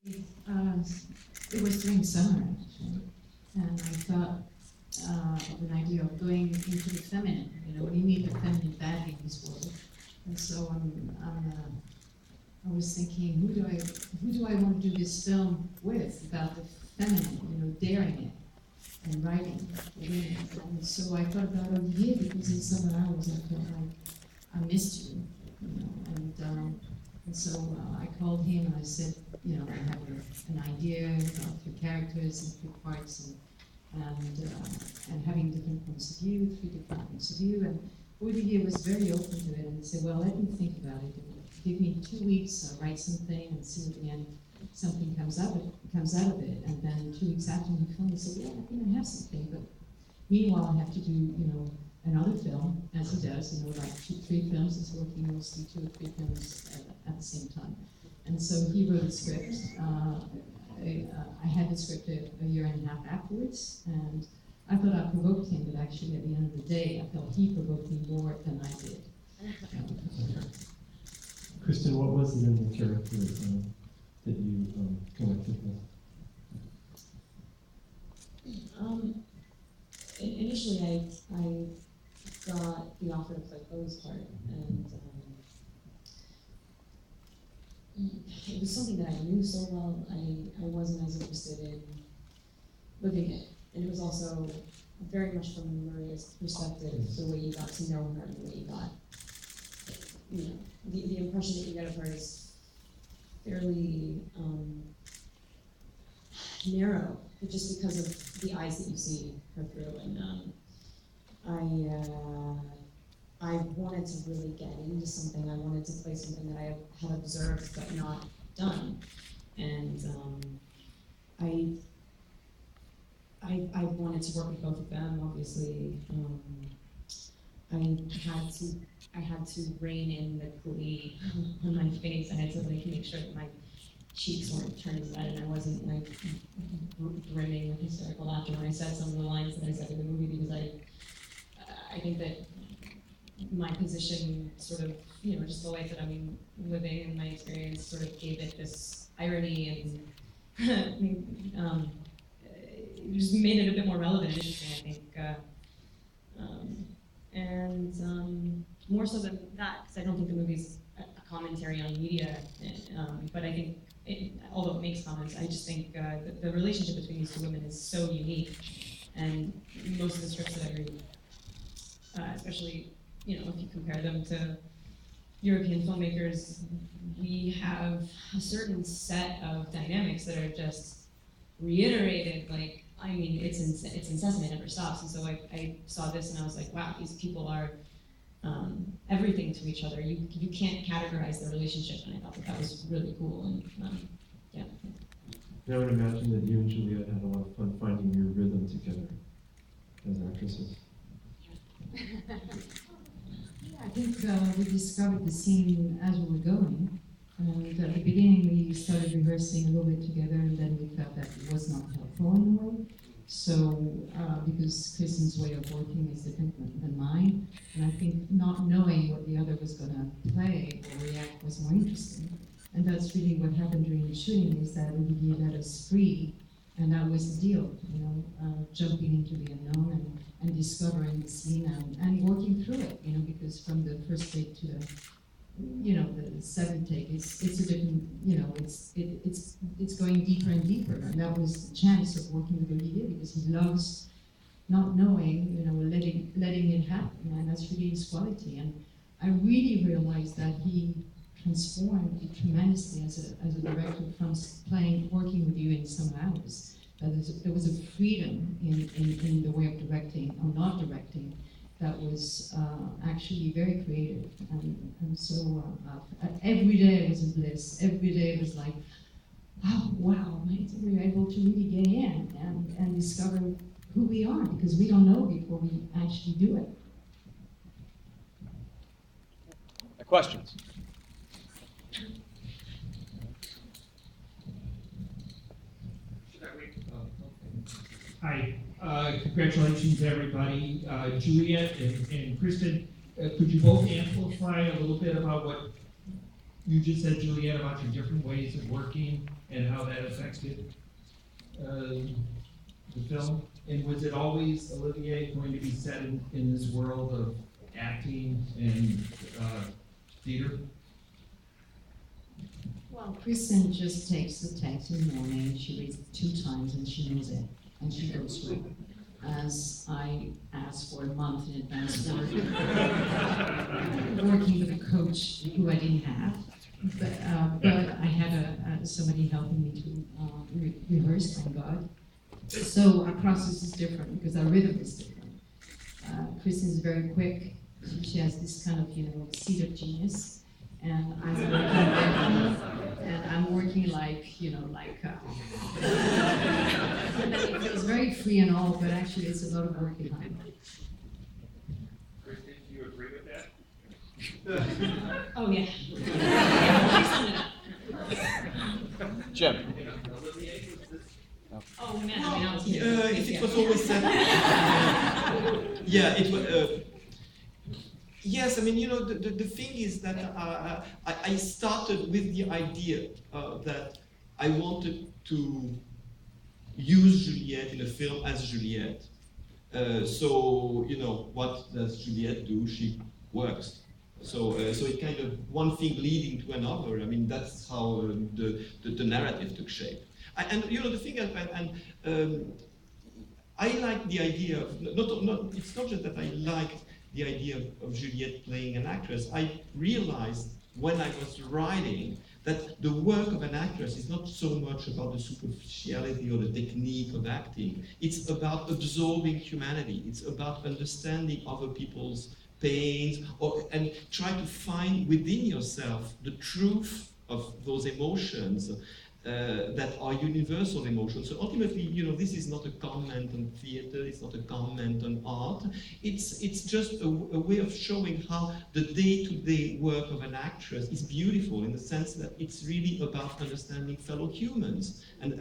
It was during summer, actually, and I thought of an idea of going into the feminine. You know, we need the feminine badly in this world, and so I was thinking, who do I want to do this film with about the feminine? You know, daring it and writing it. And so I thought about Olivier because in summer hours I felt like I missed you, you know, and so I called him and I said, you know, I have an idea of the characters and three parts and having different points of view, three different points of view. And Olivier was very open to it and said, well, let me think about it. Give me 2 weeks, I'll write something and see at the end something comes out of it. And then 2 weeks after he filmed, he said, yeah, I think I have something. But meanwhile, I have to do, you know, another film, as he does, you know, like 2-3 films. He's working mostly 2 or 3 films at the same time. And so he wrote a script. I had the script a year and a half afterwards, and I thought I provoked him, but actually at the end of the day, I felt he provoked me more than I did. Kristen, what was it in the character that you connected with? Initially, I got the offer to play Bo's part, and it was something that I knew so well. I wasn't as interested in living it, and it was also very much from Maria's perspective, the way you got to know her, and the way you got, you know, the impression that you get of her is fairly narrow, just because of the eyes that you see her through. And I wanted to really get into something. I wanted to play something that I had observed but not done. And I wanted to work with both of them, obviously. I had to rein in the glee on my face. I had to like make sure that my cheeks weren't turning red and I wasn't like brimming with hysterical laughter when I said some of the lines that I said in the movie, because I think that my position sort of, you know, just the life that I'm living and my experience sort of gave it this irony and it just made it a bit more relevant and interesting, I think. More so than that, because I don't think the movie's a commentary on media, but I think, although it makes comments, I just think the relationship between these two women is so unique, and most of the scripts that I read, especially, you know, if you compare them to European filmmakers, we have a certain set of dynamics that are just reiterated, like, I mean, it's incessant, it never stops. And so I saw this and I was like, wow, these people are everything to each other. You can't categorize their relationship, and I thought that was really cool. And yeah. I would imagine that you and Juliette had a lot of fun finding your rhythm together as actresses. Yeah, I think we discovered the scene as we were going. And at the beginning, we started rehearsing a little bit together, and then we felt that it was not helpful in a way. So, because Kristen's way of working is different than mine, and I think not knowing what the other was going to play or react was more interesting. And that's really what happened during the shooting, is that Olivier let us free, and that was the deal, you know, jumping into the unknown and discovering the scene and working through it, you know, because from the first take to the, you know, the seventh take, it's a different, you know, it's going deeper and deeper, and that was the chance of working with Olivier, because he loves not knowing, you know, letting it happen, and that's really his quality. And I really realized that he transformed me tremendously as a director from working with you in some hours. There was a freedom in the way of directing or not directing that was actually very creative, and so every day was a bliss. Every day was like, oh wow, we were able to really get in and discover who we are, because we don't know before we actually do it. Questions? Hi, congratulations everybody. Juliette and Kristen, could you both amplify a little bit about what you just said, Juliette, about your different ways of working and how that affected the film. And was it always, Olivier, going to be set in this world of acting and theater? Well, Kristen just takes the text in the morning, she reads it 2 times and she knows it, and she goes through it. As I asked for a month in advance for working with a coach who I didn't have, but I had somebody helping me to rehearse, thank God. So our process is different because our rhythm is different. Kristen is very quick, she has this kind of, seed of genius. And I'm working like it feels very free and all, but actually it's a lot of work behind it. Kristen, do you agree with that? Oh, yeah. Jim? Oh, man, I mean, I was If it was always said, yeah, it was. Yes, I mean, the thing is that I started with the idea that I wanted to use Juliette in a film as Juliette. So, what does Juliette do? She works. So it kind of one thing leading to another. I mean, that's how the narrative took shape. And the thing is, I like the idea of it's not just that I liked the idea of Juliette playing an actress. I realized when I was writing that the work of an actress is not so much about the superficiality or the technique of acting. It's about absorbing humanity. It's about understanding other people's pains, and try to find within yourself the truth of those emotions that are universal emotions. So ultimately, this is not a comment on theater, it's not a comment on art, it's just a way of showing how the day-to-day work of an actress is beautiful in the sense that it's really about understanding fellow humans. And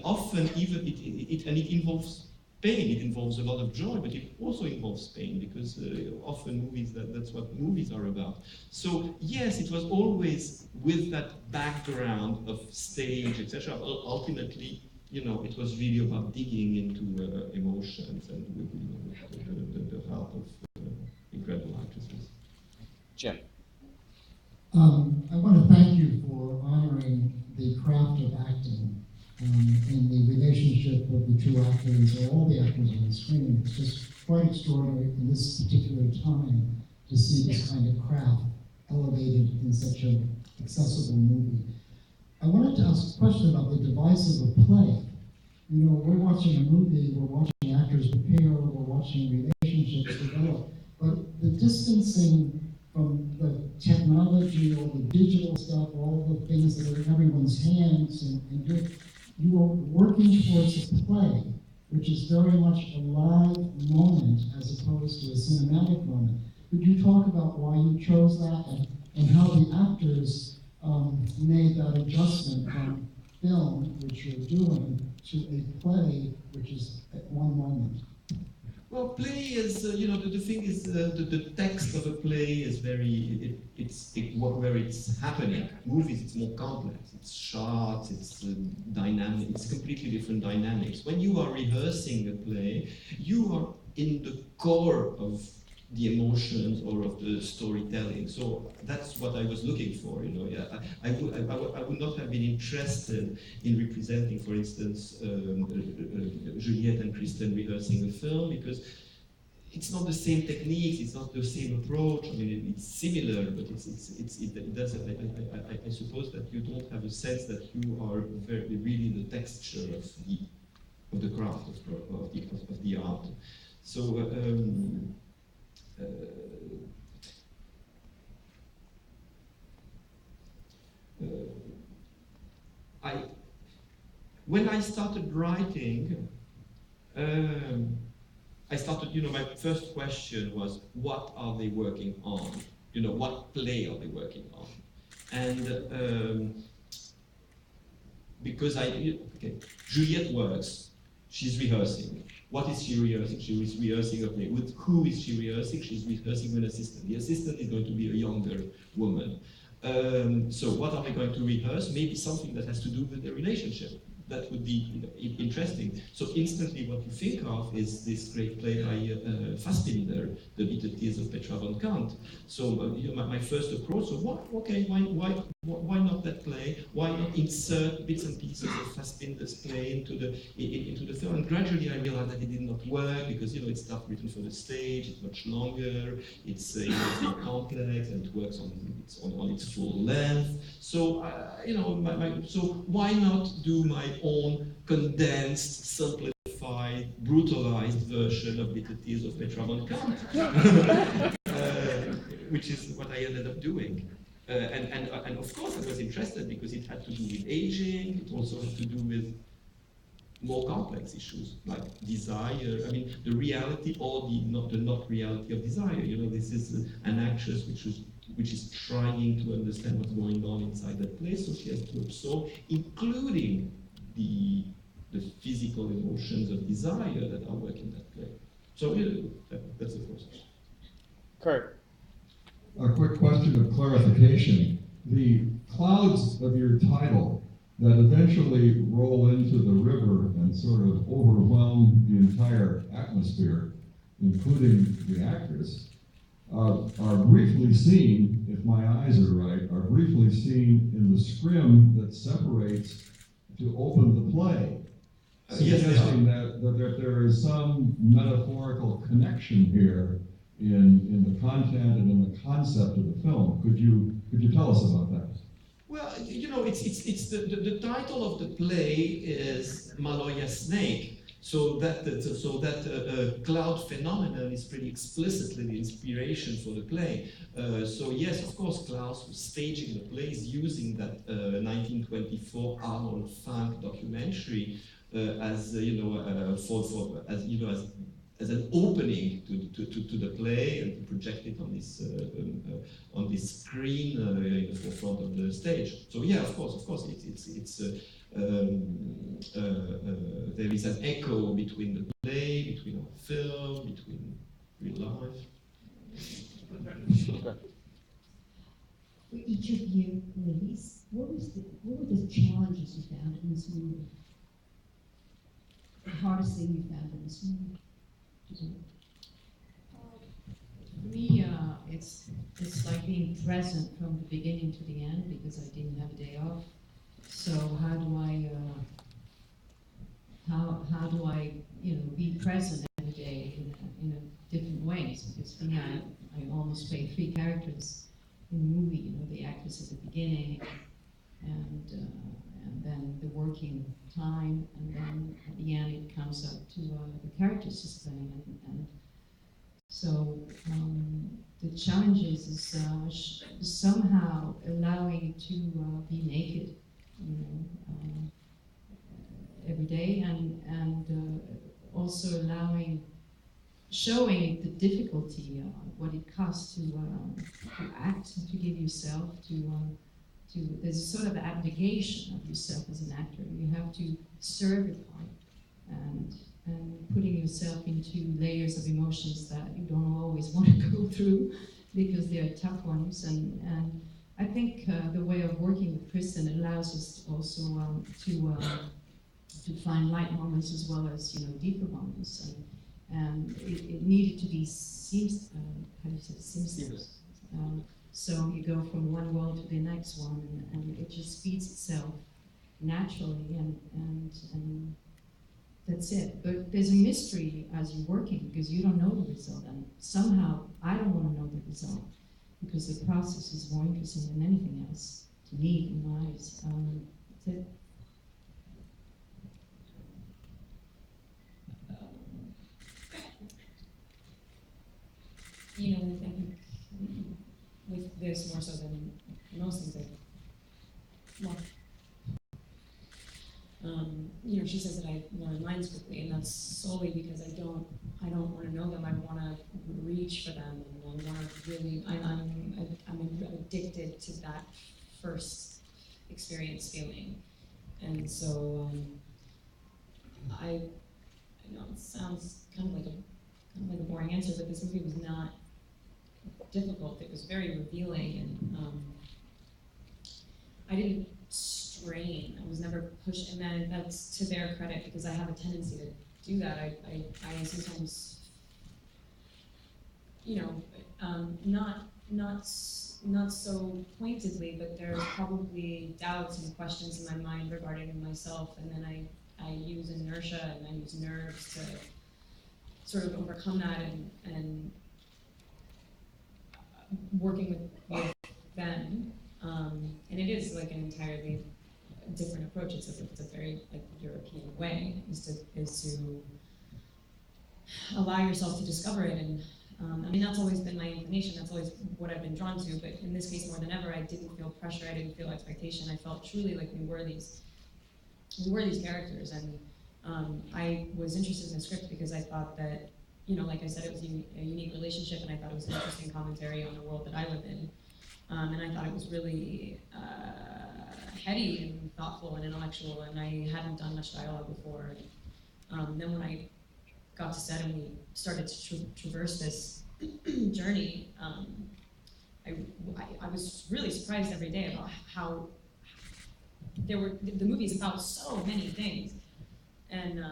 often even it involves pain, it involves a lot of joy, but it also involves pain, because often movies, that's what movies are about. So yes, it was always with that background of stage, etc. Ultimately, it was really about digging into emotions and with the help of incredible actresses. Jim? I want to thank you for honoring the craft of acting and the relationship of the 2 actors, or all the actors on the screen. It's just quite extraordinary in this particular time to see this kind of craft elevated in such an accessible movie. I wanted to ask a question about the device of a play. We're watching a movie, we're watching actors prepare, we're watching relationships develop, but the distancing from the technology or the digital stuff, all the things that are in everyone's hands, and you are working towards a play, which is very much a live moment as opposed to a cinematic moment. Could you talk about why you chose that and how the actors made that adjustment from film, which you're doing, to a play, which is at one moment? Well, play is, the thing is, the text of a play is very, where it's happening. Movies, it's more complex. It's shots, it's dynamic, it's completely different dynamics. When you are rehearsing a play, you are in the core of the emotions or of the storytelling. So that's what I was looking for, Yeah, I would not have been interested in representing, for instance, Juliette and Kristen rehearsing a film, because it's not the same techniques, it's not the same approach. I mean, it's similar, but it doesn't. I suppose that you don't have a sense that you are really the texture of the craft of the art. So. When I started writing, I started, my first question was, what are they working on? What play are they working on? And because Juliette works, she's rehearsing. What is she rehearsing? She is rehearsing a play. With who is she rehearsing? She's rehearsing with an assistant. The assistant is going to be a younger woman. So what are we going to rehearse? Maybe something that has to do with the relationship. That would be interesting. So instantly what you think of is this great play by Fassbinder, The Bitter Tears of Petra von Kant. So my first approach was, why not that play? Why not insert bits and pieces of Fassbinder's play into the film? And gradually I realized that it did not work because it's stuff written for the stage, it's much longer, it's more complex, and it works on its full length. So so why not do my own condensed, simplified, brutalized version of Bitter Tears of Petra von Kant, which is what I ended up doing. And of course I was interested because it had to do with aging, it also had to do with more complex issues like desire. I mean, the reality or the not reality of desire. This is an actress which is trying to understand what's going on inside that place, so she has to absorb, including the physical emotions of desire that are working that play. So that's the process. Kurt. A quick question of clarification. The clouds of your title that eventually roll into the river and sort of overwhelm the entire atmosphere, including the actress, are briefly seen, if my eyes are right, are briefly seen in the scrim that separates to open the play, suggesting that there is some metaphorical connection here in the content and in the concept of the film. Could you tell us about that? Well, it's the title of the play is Maloya Snake. So that cloud phenomenon is pretty explicitly the inspiration for the play. So yes, of course, Klaus was staging the play, is using that 1924 Arnold Funk documentary as as an opening to the play and to project it on this screen in the forefront of the stage. So yeah, of course, there is an echo between the play, between our film, between real life. For each of you ladies, what were the challenges you found in this movie? The hardest thing you found in this movie? For me, it's like being present from the beginning to the end because I didn't have a day off. So how do I be present every day in a different ways? Because for me, I almost play 3 characters in the movie. The actress at the beginning, and then the working time, and then at the end it comes up to the characters she's playing, and so the challenges is somehow allowing to be naked, every day, and also showing the difficulty, what it costs to act, to give yourself, there's a sort of abnegation of yourself as an actor. You have to serve the part, and putting yourself into layers of emotions that you don't always want to go through because they're tough ones. And I think the way of working with Kristen allows us also to find light moments as well as deeper moments, and it needed to be seamless. So you go from one world to the next one, and it just feeds itself naturally, and that's it. But there's a mystery as you're working because you don't know the result, and somehow I don't want to know the result because the process is more interesting than anything else to me in my eyes. That's it. I think with this more so than most things, she says that I learn lines quickly, and that's solely because I don't want to know them. I want to reach for them, and I want to really. I'm addicted to that first experience feeling, and so I know it sounds kind of like a boring answer, but this movie was not difficult. It was very revealing, I didn't strain. I was never pushed, and then that's to their credit because I have a tendency to do that. I sometimes, you know, not so pointedly, but there's probably doubts and questions in my mind regarding myself, and then I use inertia and I use nerves to sort of overcome that, and working with them, and it is like an entirely different approach. It's a very like European way is to allow yourself to discover it, and I mean that's always been my inclination. That's always what I've been drawn to. But in this case, more than ever, I didn't feel pressure. I didn't feel expectation. I felt truly like we were these characters, and I was interested in the script because I thought that, you know, like I said, it was a unique relationship, and I thought it was an interesting commentary on the world that I live in, and I thought it was really heady and thoughtful and intellectual, and I hadn't done much dialogue before. Then when I got to set and we started to traverse this journey, I was really surprised every day about how the movie is about so many things, and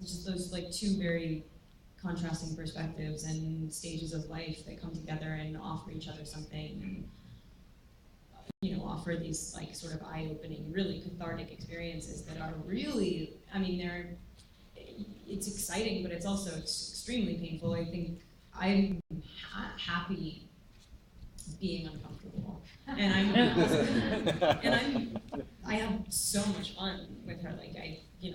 just those like two very contrasting perspectives and stages of life that come together and offer each other something, and you know, offer these like sort of eye-opening, really cathartic experiences that are really, I mean, it's exciting, but it's also extremely painful. I think I'm happy being uncomfortable, and I have so much fun with her. Like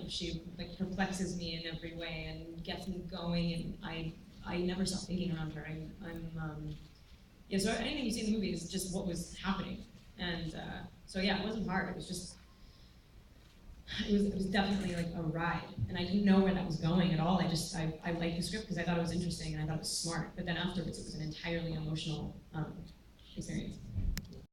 she like perplexes me in every way and gets me going, and I never stop thinking around her. Yeah. So anything you see in the movie is just what was happening, and so yeah, it wasn't hard. It was just. It was definitely like a ride, and I didn't know where that was going at all. I liked the script because I thought it was interesting and I thought it was smart. But then afterwards, it was an entirely emotional experience.